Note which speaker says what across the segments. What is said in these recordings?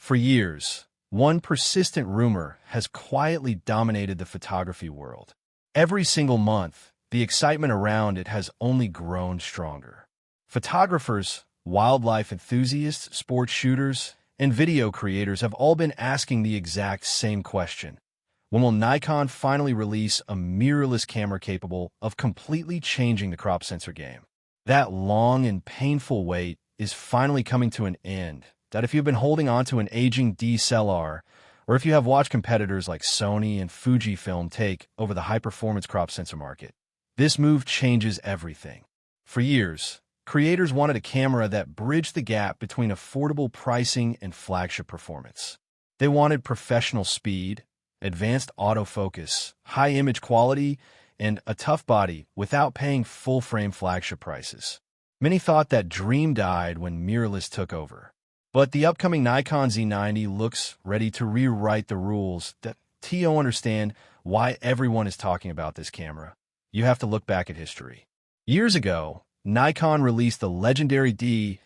Speaker 1: For years, one persistent rumor has quietly dominated the photography world. Every single month, the excitement around it has only grown stronger. Photographers, wildlife enthusiasts, sports shooters, and video creators have all been asking the exact same question. When will Nikon finally release a mirrorless camera capable of completely changing the crop sensor game? That long and painful wait is finally coming to an end. That if you've been holding on to an aging DSLR, or if you have watched competitors like Sony and Fujifilm take over the high-performance crop sensor market, this move changes everything. For years, creators wanted a camera that bridged the gap between affordable pricing and flagship performance. They wanted professional speed, advanced autofocus, high image quality, and a tough body without paying full-frame flagship prices. Many thought that dream died when mirrorless took over. But the upcoming Nikon Z90 looks ready to rewrite the rules. That TO understand why everyone is talking about this camera. You have to look back at history. Years ago, Nikon released the legendary D500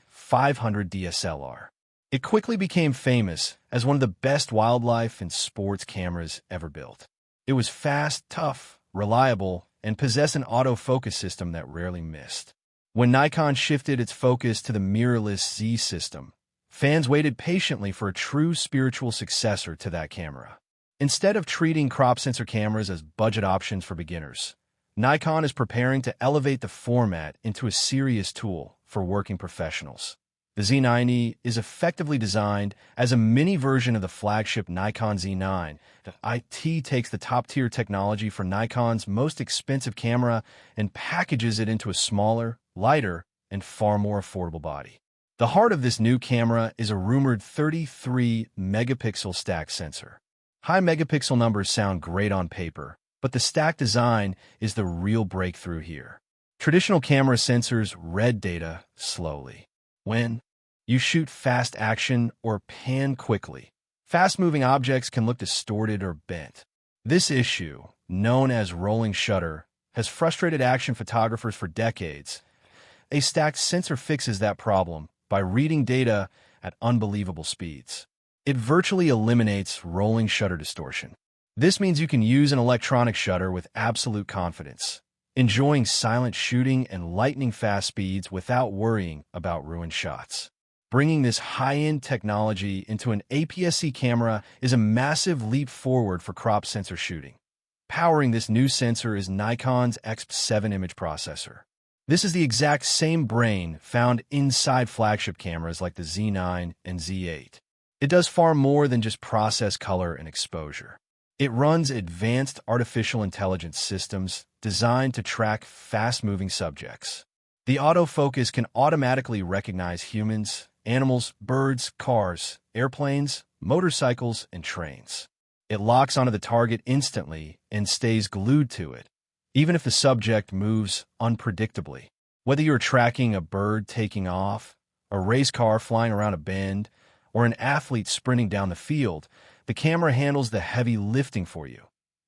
Speaker 1: DSLR. It quickly became famous as one of the best wildlife and sports cameras ever built. It was fast, tough, reliable, and possessed an autofocus system that rarely missed. When Nikon shifted its focus to the mirrorless Z system, fans waited patiently for a true spiritual successor to that camera. Instead of treating crop sensor cameras as budget options for beginners, Nikon is preparing to elevate the format into a serious tool for working professionals. The Z90 is effectively designed as a mini version of the flagship Nikon Z9. The IT takes the top-tier technology for Nikon's most expensive camera and packages it into a smaller, lighter, and far more affordable body. The heart of this new camera is a rumored 33-megapixel stacked sensor. High megapixel numbers sound great on paper, but the stacked design is the real breakthrough here. Traditional camera sensors read data slowly. When you shoot fast action or pan quickly, fast-moving objects can look distorted or bent. This issue, known as rolling shutter, has frustrated action photographers for decades. A stacked sensor fixes that problem by reading data at unbelievable speeds. It virtually eliminates rolling shutter distortion. This means you can use an electronic shutter with absolute confidence, enjoying silent shooting and lightning-fast speeds without worrying about ruined shots. Bringing this high-end technology into an APS-C camera is a massive leap forward for crop sensor shooting. Powering this new sensor is Nikon's EXPEED image processor. This is the exact same brain found inside flagship cameras like the Z9 and Z8. It does far more than just process color and exposure. It runs advanced artificial intelligence systems designed to track fast-moving subjects. The autofocus can automatically recognize humans, animals, birds, cars, airplanes, motorcycles, and trains. It locks onto the target instantly and stays glued to it, even if the subject moves unpredictably. Whether you're tracking a bird taking off, a race car flying around a bend, or an athlete sprinting down the field, the camera handles the heavy lifting for you.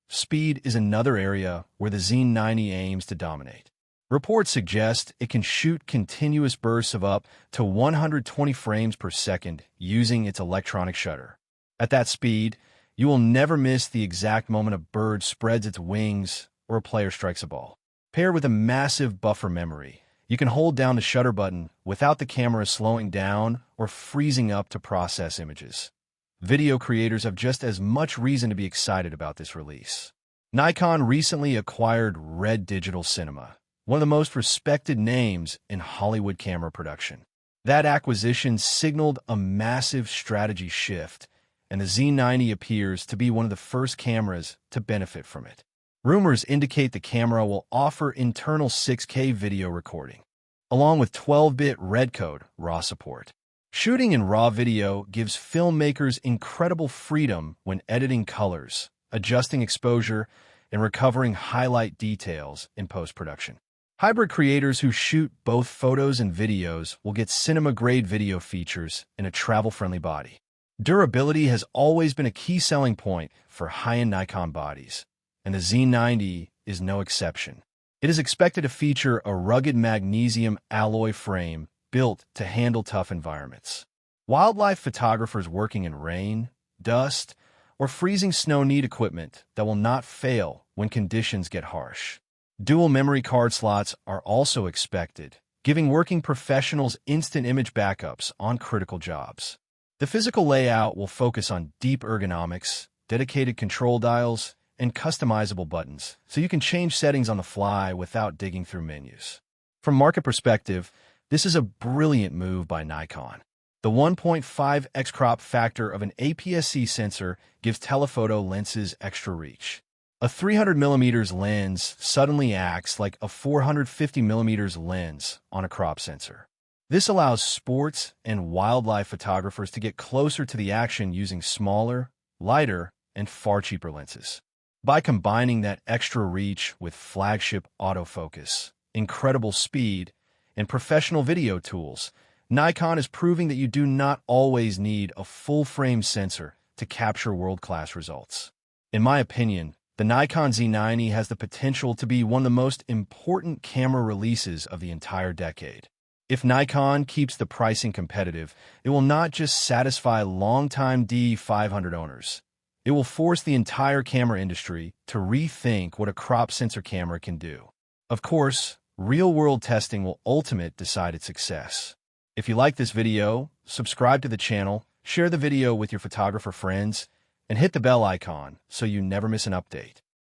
Speaker 1: Speed is another area where the Z90 aims to dominate. Reports suggest it can shoot continuous bursts of up to 120 frames per second using its electronic shutter. At that speed, you will never miss the exact moment a bird spreads its wings or a player strikes a ball. Paired with a massive buffer memory, you can hold down the shutter button without the camera slowing down or freezing up to process images. Video creators have just as much reason to be excited about this release. Nikon recently acquired Red Digital Cinema, one of the most respected names in Hollywood camera production. That acquisition signaled a massive strategy shift, and the Z90 appears to be one of the first cameras to benefit from it. Rumors indicate the camera will offer internal 6K video recording, along with 12-bit REDCODE RAW support. Shooting in RAW video gives filmmakers incredible freedom when editing colors, adjusting exposure, and recovering highlight details in post-production. Hybrid creators who shoot both photos and videos will get cinema-grade video features in a travel-friendly body. Durability has always been a key selling point for high-end Nikon bodies, and the Z90 is no exception. It is expected to feature a rugged magnesium alloy frame built to handle tough environments. Wildlife photographers working in rain, dust, or freezing snow need equipment that will not fail when conditions get harsh. Dual memory card slots are also expected, giving working professionals instant image backups on critical jobs. The physical layout will focus on deep ergonomics, dedicated control dials, and customizable buttons, so you can change settings on the fly without digging through menus. From market perspective, this is a brilliant move by Nikon. The 1.5x crop factor of an APS-C sensor gives telephoto lenses extra reach. A 300mm lens suddenly acts like a 450mm lens on a crop sensor. This allows sports and wildlife photographers to get closer to the action using smaller, lighter, and far cheaper lenses. By combining that extra reach with flagship autofocus, incredible speed, and professional video tools, Nikon is proving that you do not always need a full-frame sensor to capture world-class results. In my opinion, the Nikon Z90 has the potential to be one of the most important camera releases of the entire decade. If Nikon keeps the pricing competitive, it will not just satisfy longtime D500 owners. It will force the entire camera industry to rethink what a crop sensor camera can do. Of course, real-world testing will ultimately decide its success. If you like this video, subscribe to the channel, share the video with your photographer friends, and hit the bell icon so you never miss an update.